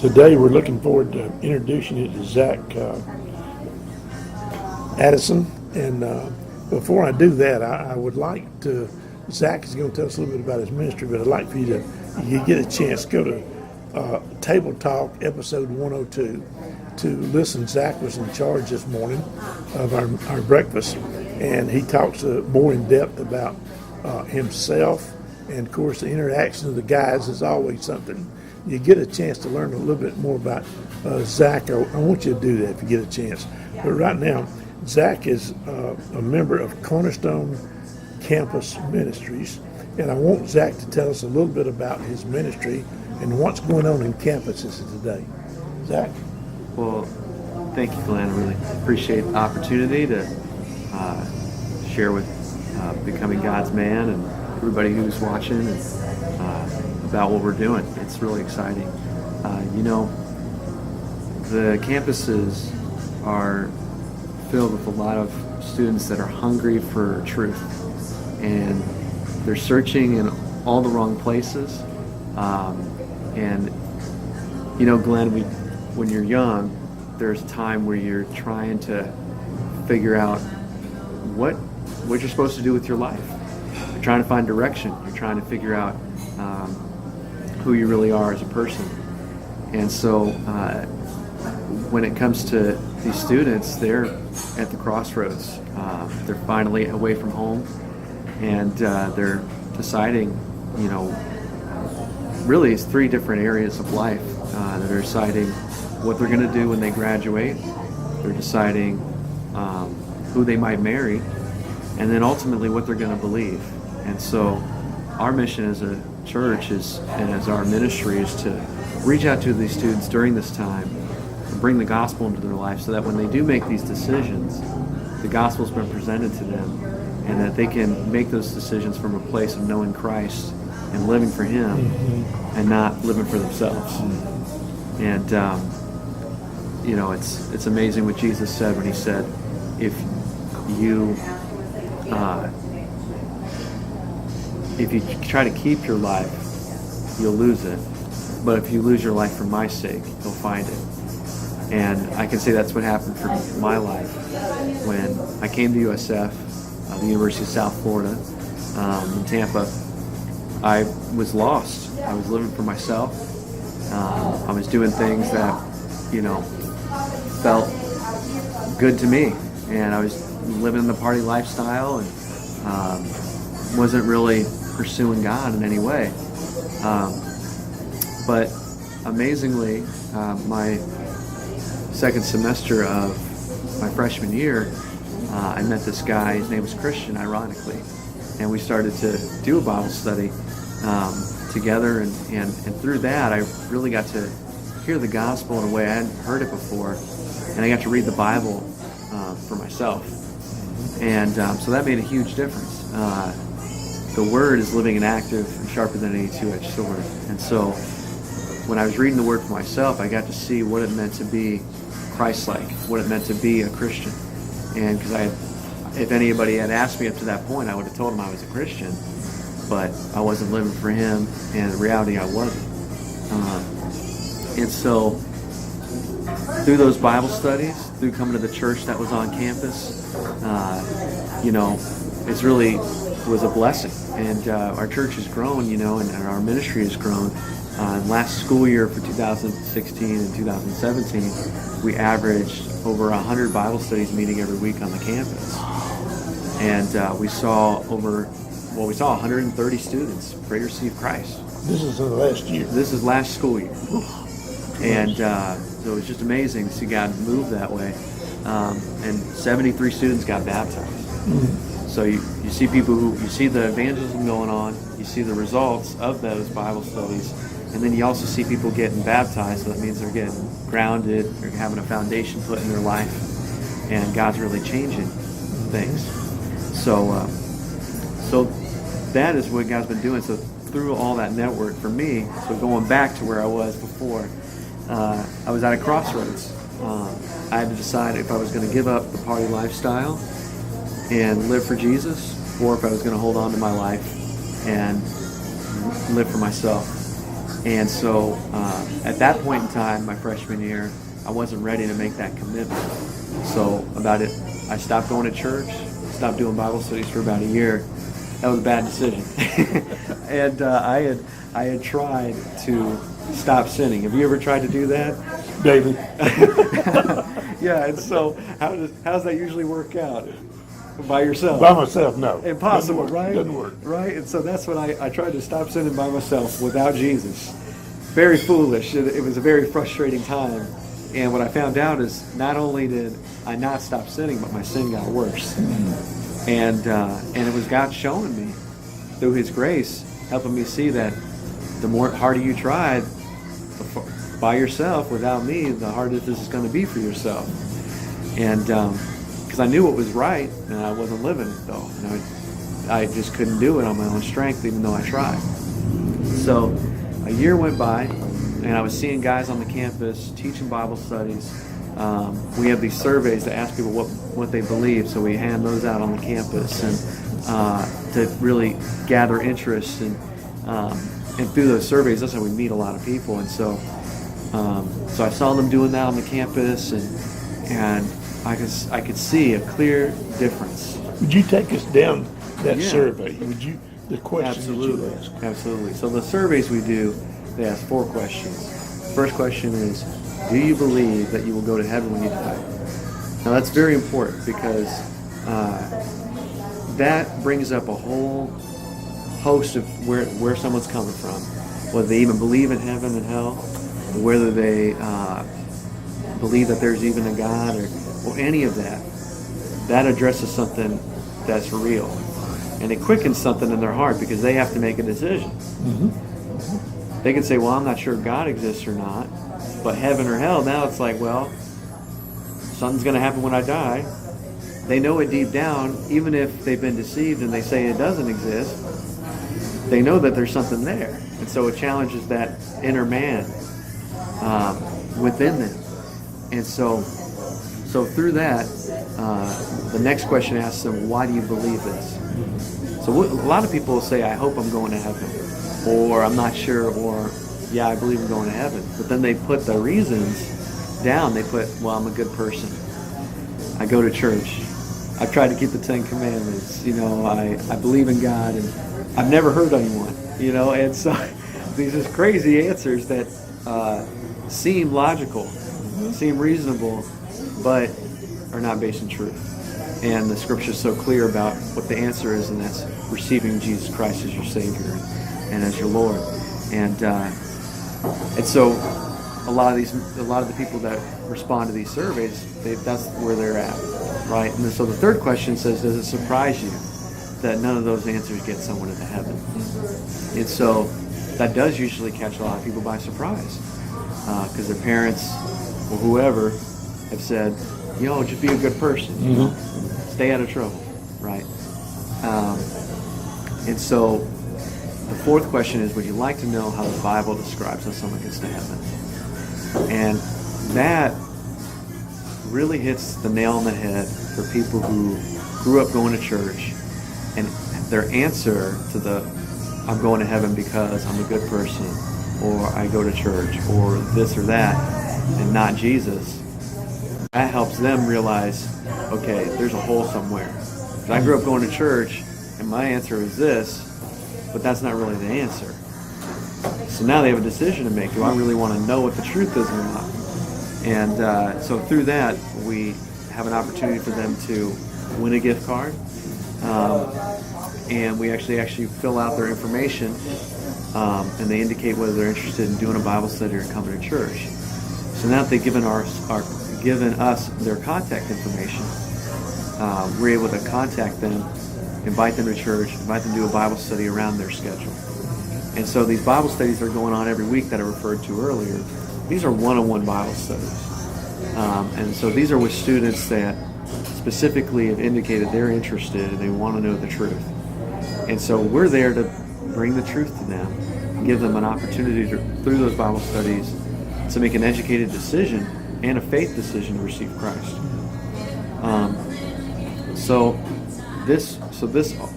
Today we're looking forward to introducing you to Zach Addison. And before I do that, I would like to, Zach is going to tell us a little bit about his ministry, but I'd like for you to, you get a chance, go to Table Talk, episode 102, to listen. Zach was in charge this morning of our breakfast, and he talks more in depth about himself. And of course, the interaction of the guys is always something. You get a chance to learn a little bit more about Zach. I want you to do that if you get a chance. But right now, Zach is a member of Cornerstone Campus Ministries, and I want Zach to tell us a little bit about his ministry and what's going on in campuses today. Zach? Well, thank you, Glenn. I really appreciate the opportunity to share with Becoming God's Man and everybody who's watching and about what we're doing. It's really exciting. The campuses are filled with a lot of students that are hungry for truth, and they're searching in all the wrong places. Glenn, when you're young, there's a time where you're trying to figure out what you're supposed to do with your life. You're trying to find direction. You're trying to figure out who you really are as a person. And so when it comes to these students, they're at the crossroads. They're finally away from home, and they're deciding, really it's three different areas of life. They're deciding what they're going to do when they graduate. They're deciding who they might marry, and then ultimately what they're going to believe. And so our mission as a church and as our ministry is to reach out to these students during this time and bring the gospel into their life so that when they do make these decisions, the gospel's been presented to them and that they can make those decisions from a place of knowing Christ and living for Him and not living for themselves. And, it's amazing what Jesus said when He said, if you try to keep your life, you'll lose it. But if you lose your life for my sake, you'll find it. And I can say that's what happened for my life. When I came to USF, the University of South Florida, in Tampa, I was lost. I was living for myself. I was doing things that, felt good to me. And I was living the party lifestyle and wasn't really pursuing God in any way. But amazingly, my second semester of my freshman year, I met this guy. His name was Christian, ironically, and we started to do a Bible study together. And through that, I really got to hear the gospel in a way I hadn't heard it before, and I got to read the Bible for myself. And so that made a huge difference. The Word is living and active and sharper than any two-edged sword. And so when I was reading the Word for myself, I got to see what it meant to be Christ-like, what it meant to be a Christian. And because if anybody had asked me up to that point, I would have told them I was a Christian, but I wasn't living for Him, and in reality I wasn't. And so through those Bible studies, through coming to the church that was on campus, it's really was a blessing. And our church has grown, and our ministry has grown. Last school year for 2016 and 2017, we averaged over 100 Bible studies meeting every week on the campus. And we saw 130 students pray to receive Christ. This is the last year. This is last school year. And so it was just amazing to see God move that way. And 73 students got baptized. So you see you see the evangelism going on, you see the results of those Bible studies, and then you also see people getting baptized, so that means they're getting grounded, they're having a foundation put in their life, and God's really changing things. So that is what God's been doing. So through all that network for me, so going back to where I was before, I was at a crossroads. I had to decide if I was going to give up the party lifestyle and live for Jesus, or if I was going to hold on to my life and live for myself. And so at that point in time, my freshman year, I wasn't ready to make that commitment. So I stopped going to church, stopped doing Bible studies for about a year. That was a bad decision. And I had tried to stop sinning. Have you ever tried to do that? David. Yeah, and so how's that usually work out? By yourself? By myself, no. Impossible, right? Doesn't work. Right? And so that's when I tried to stop sinning by myself without Jesus. Very foolish. It was a very frustrating time. And what I found out is not only did I not stop sinning, but my sin got worse. And it was God showing me through His grace, helping me see that the harder you try by yourself without me, the harder this is going to be for yourself. And because I knew what was right, and I wasn't living it though. And I just couldn't do it on my own strength, even though I tried. So a year went by, and I was seeing guys on the campus teaching Bible studies. We have these surveys to ask people what they believe, so we hand those out on the campus, and to really gather interest. And through those surveys, that's how we meet a lot of people. And so I saw them doing that on the campus, and I could see a clear difference. Would you take us down that Yeah. survey? Would you, the questions that you ask? Absolutely. So the surveys we do, they ask 4 questions. First question is, do you believe that you will go to heaven when you die? Now that's very important because that brings up a whole host of where someone's coming from, whether they even believe in heaven and hell, or whether they believe that there's even a God, or any of that. That addresses something that's real, and it quickens something in their heart because they have to make a decision. They can say, well, I'm not sure if God exists or not, but heaven or hell, now it's like, well, something's going to happen when I die. They know it deep down, even if they've been deceived and they say it doesn't exist, they know that there's something there. And so it challenges that inner man within them. And so through that, the next question asks them, why do you believe this? So a lot of people will say, I hope I'm going to heaven, or I'm not sure, or yeah, I believe I'm going to heaven. But then they put the reasons down. They put, well, I'm a good person. I go to church. I've tried to keep the 10 Commandments. I believe in God, and I've never hurt anyone. And so these are crazy answers that seem logical, seem reasonable, but are not based in truth. And the scripture is so clear about what the answer is, and that's receiving Jesus Christ as your Savior and as your Lord. And so a lot of the people that respond to these surveys, that's where they're at, right? And so the third question says, does it surprise you that none of those answers get someone into heaven? And so that does usually catch a lot of people by surprise, because their parents or whoever have said, just be a good person, stay out of trouble, right? And so the fourth question is, would you like to know how the Bible describes how someone gets to heaven? And that really hits the nail on the head for people who grew up going to church, and their answer to I'm going to heaven because I'm a good person, or I go to church, or this or that, and not Jesus. That helps them realize, okay, there's a hole somewhere. I grew up going to church, and my answer is this, but that's not really the answer. So now they have a decision to make. Do I really want to know what the truth is or not? And so through that, we have an opportunity for them to win a gift card. And we actually fill out their information, and they indicate whether they're interested in doing a Bible study or coming to church. So now that they've given us their contact information, we're able to contact them, invite them to church, invite them to do a Bible study around their schedule. And so these Bible studies are going on every week that I referred to earlier. These are one-on-one Bible studies. And so these are with students that specifically have indicated they're interested and they want to know the truth. And so we're there to bring the truth to them, give them an opportunity through those Bible studies to make an educated decision and a faith decision to receive Christ.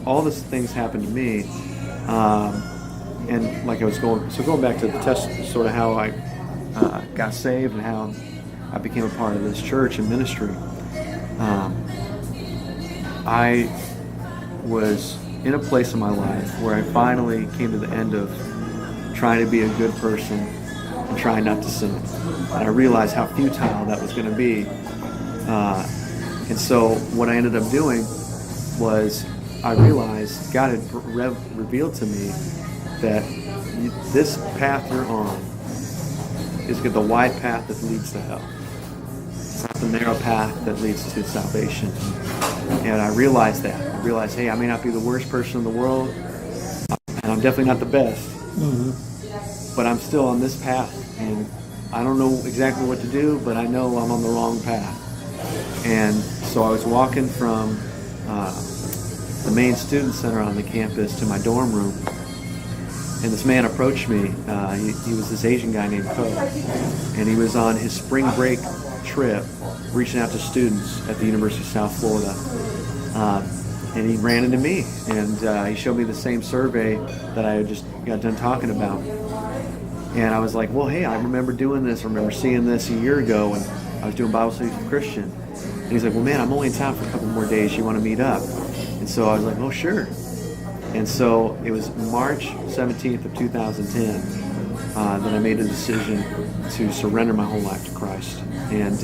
All these things happened to me and like I was going back to the test, sort of how I got saved and how I became a part of this church and ministry. I was in a place in my life where I finally came to the end of trying to be a good person and trying not to sin. And I realized how futile that was going to be. And so what I ended up doing was I realized God had revealed to me that this path you're on is the wide path that leads to hell. It's not the narrow path that leads to salvation. And I realized that. I realized, hey, I may not be the worst person in the world, and I'm definitely not the best, but I'm still on this path. And I don't know exactly what to do, but I know I'm on the wrong path. And so I was walking from the main student center on the campus to my dorm room, and this man approached me. He was this Asian guy named Ko, and he was on his spring break trip reaching out to students at the University of South Florida. And he ran into me, and he showed me the same survey that I had just got done talking about. And I was like, well, hey, I remember doing this. I remember seeing this a year ago when I was doing Bible studies with Christian. And he's like, well, man, I'm only in town for a couple more days. You want to meet up? And so I was like, oh, sure. And so it was March 17th of 2010 that I made a decision to surrender my whole life to Christ. And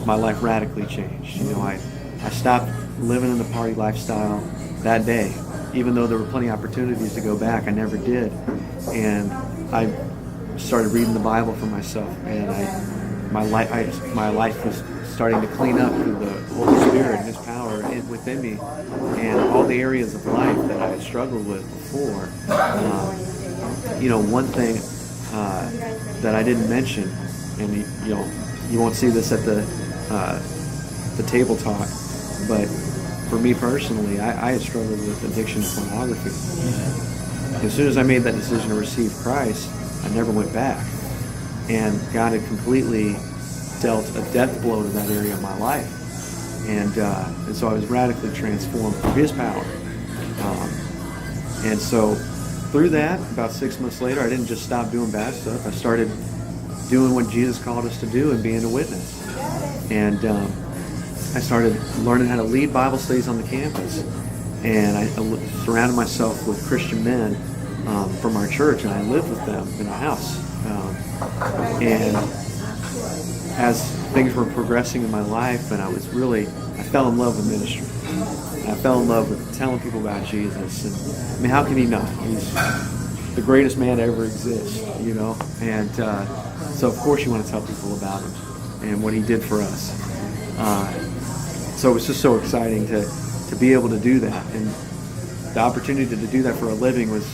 my life radically changed. You know, I stopped living in the party lifestyle that day. Even though there were plenty of opportunities to go back, I never did. And I started reading the Bible for myself, and my life was starting to clean up through the Holy Spirit and His power within me, and all the areas of life that I had struggled with before. One thing that I didn't mention, and you won't see this at the table talk, but for me personally, I had struggled with addiction to pornography. As soon as I made that decision to receive Christ, I never went back. And God had completely dealt a death blow to that area of my life. And so I was radically transformed through His power. And so through that, about 6 months later, I didn't just stop doing bad stuff. I started doing what Jesus called us to do and being a witness. And I started learning how to lead Bible studies on the campus. And I surrounded myself with Christian men from our church, and I lived with them in a house. And as things were progressing in my life, and I fell in love with ministry. I fell in love with telling people about Jesus. And I mean, how can you not? He's the greatest man to ever exist, you know? And so of course you want to tell people about Him and what He did for us. So it was just so exciting to be able to do that. And the opportunity to do that for a living it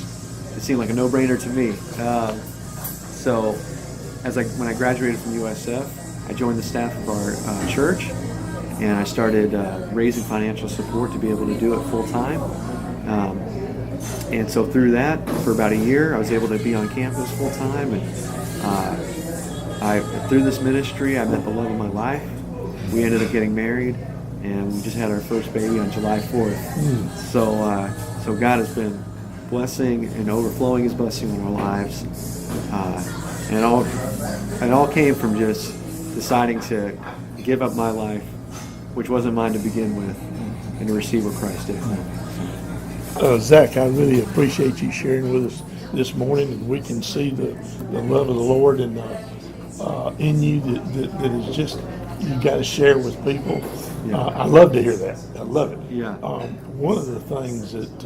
seemed like a no-brainer to me. So when I graduated from USF, I joined the staff of our church, and I started raising financial support to be able to do it full-time. And so through that, for about a year, I was able to be on campus full-time. And through this ministry, I met the love of my life. We ended up getting married, and we just had our first baby on July 4th. So God has been blessing and overflowing His blessing in our lives. And it all came from just deciding to give up my life, which wasn't mine to begin with, and to receive what Christ did. Zach, I really appreciate you sharing with us this morning, and we can see the love of the Lord and in you that is just, you got to share with people. Yeah. I love to hear that. I love it. Yeah. One of the things that,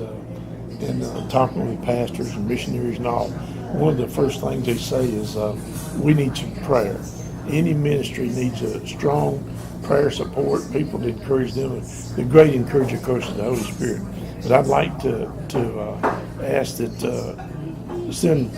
in talking with pastors and missionaries and all, one of the first things they say is we need some prayer. Any ministry needs a strong prayer support, people to encourage them. The great encourager, of course, is the Holy Spirit. But I'd like to ask that send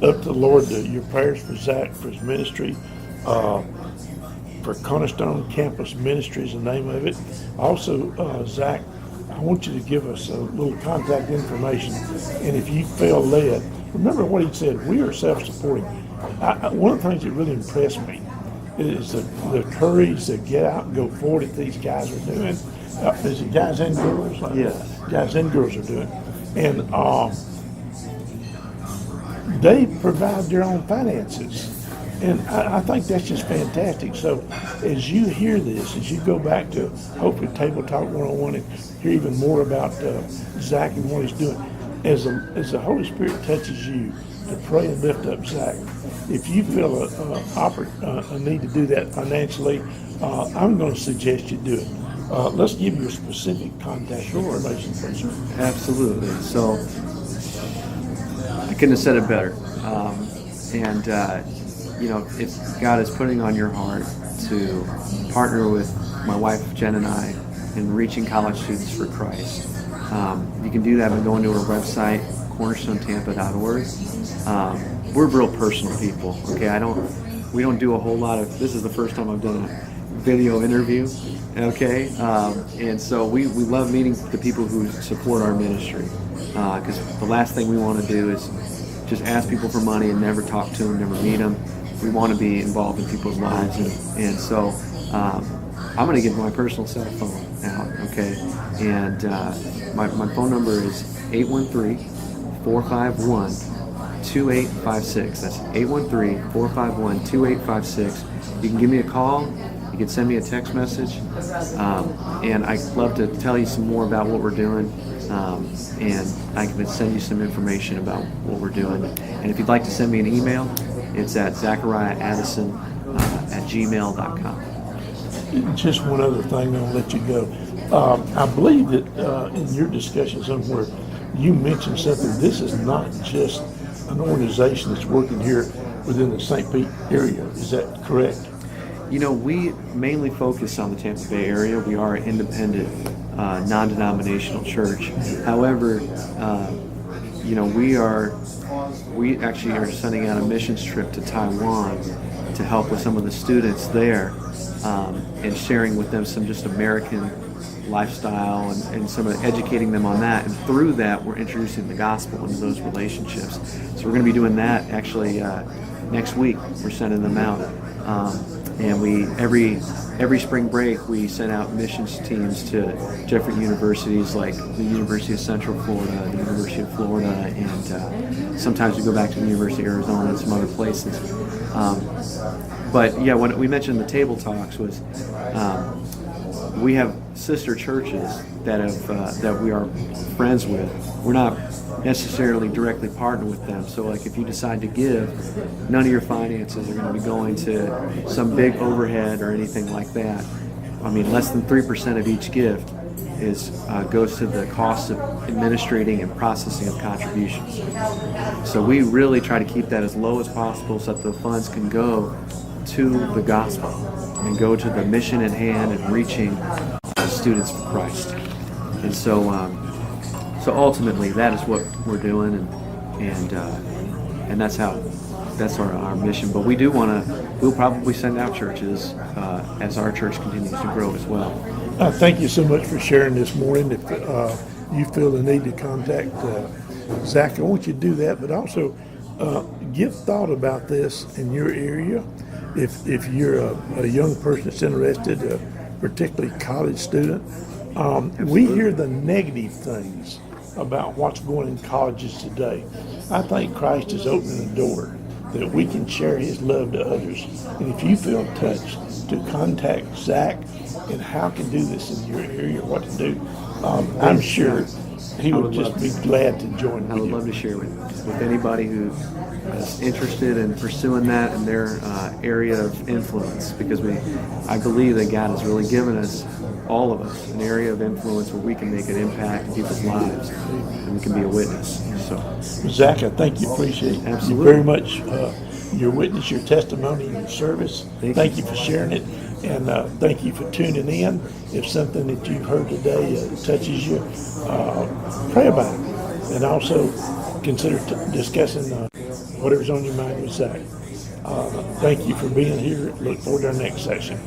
up to the Lord your prayers for Zach, for his ministry, for Cornerstone Campus Ministries, the name of it. Also, Zach, I want you to give us a little contact information, and if you feel led, remember what he said, we are self-supporting. One of the things that really impressed me is the courage to get out and go forward that these guys are doing. Is it guys and girls? Yes. Guys and girls are doing. And they provide their own finances. And I think that's just fantastic. So as you hear this, as you go back to hopefully Table Talk 101 and hear even more about Zach and what he's doing, as the Holy Spirit touches you to pray and lift up Zach, if you feel a need to do that financially, I'm going to suggest you do it. Let's give you a specific contact information, please. Absolutely. So I couldn't have said it better. If God is putting on your heart to partner with my wife Jen and I in reaching college students for Christ, you can do that by going to our website, cornerstonetampa.org. We're real personal people. Okay, we don't do a whole lot of. This is the first time I've done a video interview. Okay, and so we love meeting the people who support our ministry, because the last thing we want to do is just ask people for money and never talk to them, never meet them. We want to be involved in people's lives, and so I'm going to give my personal cell phone out, okay? And my phone number is 813-451-2856. That's 813-451-2856. You can give me a call. You can send me a text message, and I'd love to tell you some more about what we're doing, and I can send you some information about what we're doing. And if you'd like to send me an email, it's at zachariahaddison@gmail.com. Just one other thing, I'll let you go. I believe that in your discussion somewhere, you mentioned something. This is not just an organization that's working here within the St. Pete area. Is that correct? You know, we mainly focus on the Tampa Bay area. We are an independent, non-denominational church. However, we actually are sending out a missions trip to Taiwan to help with some of the students there, and sharing with them some just American lifestyle and some of educating them on that. And through that, we're introducing the gospel into those relationships. So we're going to be doing that actually next week. We're sending them out. And we every spring break we send out missions teams to different universities like the University of Central Florida, the University of Florida, and sometimes we go back to the University of Arizona and some other places. But yeah, when we mentioned the table talks was we have sister churches that we are friends with. We're not necessarily directly partner with them. So like if you decide to give, none of your finances are going to be going to some big overhead or anything like that. I mean, less than 3% of each gift goes to the cost of administrating and processing of contributions. So we really try to keep that as low as possible so that the funds can go to the gospel and go to the mission at hand and reaching students for Christ. And so ultimately, that is what we're doing, and that's our mission. But we'll probably send out churches as our church continues to grow as well. Thank you so much for sharing this morning. If you feel the need to contact Zach, I want you to do that, but also give thought about this in your area. If you're a young person that's interested, particularly college student, we hear the negative things about what's going in colleges today. I think Christ is opening the door that we can share his love to others. And if you feel touched to contact Zach and how can do this in your area, what to do, I'm sure he would just be glad to join I with would you. love to share with anybody who is interested in pursuing that in their area of influence, because I believe that God has really given us, all of us, an area of influence where we can make an impact in people's lives and we can be a witness. So, Zach, I thank you, appreciate Absolutely. you very much, your witness, your testimony, your service. Thank you for sharing it, and thank you for tuning in. If something that you've heard today touches you, pray about it, and also consider discussing whatever's on your mind with Zach. Thank you for being here. Look forward to our next session.